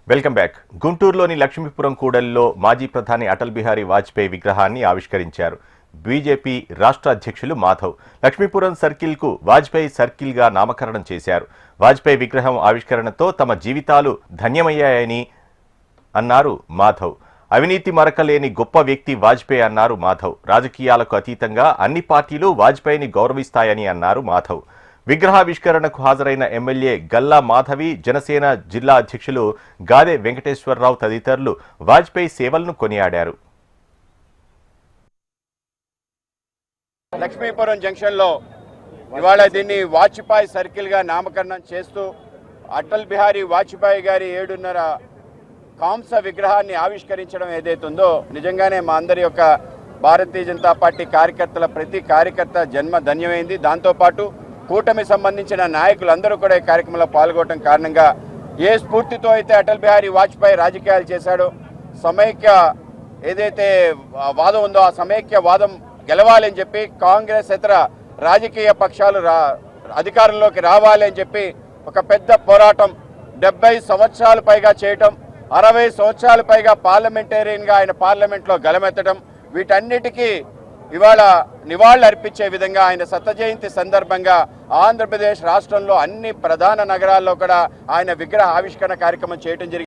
Welcome back. గుంటూరులోని లక్ష్మీపురం కూడలిలో మాజీ ప్రధాని అటల్ బిహారీ వాజ్పేయి విగ్రహాన్ని ఆవిష్కరించారు బీజేపీ రాష్ట్ర అధ్యక్షులు మాధవ్. లక్ష్మీపురం సర్కిల్కు వాజ్పేయి సర్కిల్గా నామకరణం చేశారు. వాజ్పేయి విగ్రహం ఆవిష్కరణతో తమ జీవితాలు ధన్యమయ్యాయని అన్నారు మాధవ్. అవినీతి మరకలేని గొప్ప వ్యక్తి వాజ్పేయి అన్నారు మాధవ్. రాజకీయాలకు అతీతంగా అన్ని పార్టీలు వాజ్పేయిని గౌరవిస్తాయని అన్నారు మాధవ్. విగ్రహావిష్కరణకు హాజరైన ఎమ్మెల్యే గల్లా మాధవి, జనసేన జిల్లా అధ్యక్షులు గాదే వెంకటేశ్వరరావు తదితరులు వాజ్పేయి సేవలను కొనియాడారు. లక్ష్మీపురం జంక్షన్ లో ఇవాళ దీన్ని వాజ్పేయి సర్కిల్ గా నామకరణం చేస్తూ అటల్ బిహారీ వాజ్పేయి గారి 7.5 కాంస విగ్రహాన్ని ఆవిష్కరించడం ఏదైతుందో నిజంగానే మా అందరి యొక్క భారతీయ జనతా పార్టీ కార్యకర్తల ప్రతి కార్యకర్త జన్మ ధన్యమైంది. దాంతోపాటు కూటమి సంబంధించిన నాయకులందరూ కూడా ఈ కార్యక్రమంలో పాల్గొనడం కారణంగా ఏ స్ఫూర్తితో అయితే అటల్ బిహారీ వాజ్పేయి రాజకీయాలు చేశాడో, సమైక్య ఏదైతే వాదం ఉందో ఆ సమైక్య వాదం గెలవాలని చెప్పి కాంగ్రెస్ ఇతర రాజకీయ పక్షాలు అధికారంలోకి రావాలి అని చెప్పి ఒక పెద్ద పోరాటం 70 సంవత్సరాలు పైగా చేయటం, 60 సంవత్సరాలు పైగా పార్లమెంటేరియన్గా ఆయన పార్లమెంట్లో గలమెత్తడం, వీటన్నిటికీ ఇవాళ నివాళులు అర్పించే విధంగా ఆయన శత జయంతి సందర్భంగా ఆంధ్రప్రదేశ్ రాష్ట్రంలో అన్ని ప్రధాన నగరాల్లో కూడా ఆయన విగ్రహ ఆవిష్కరణ కార్యక్రమం చేయడం జరిగింది.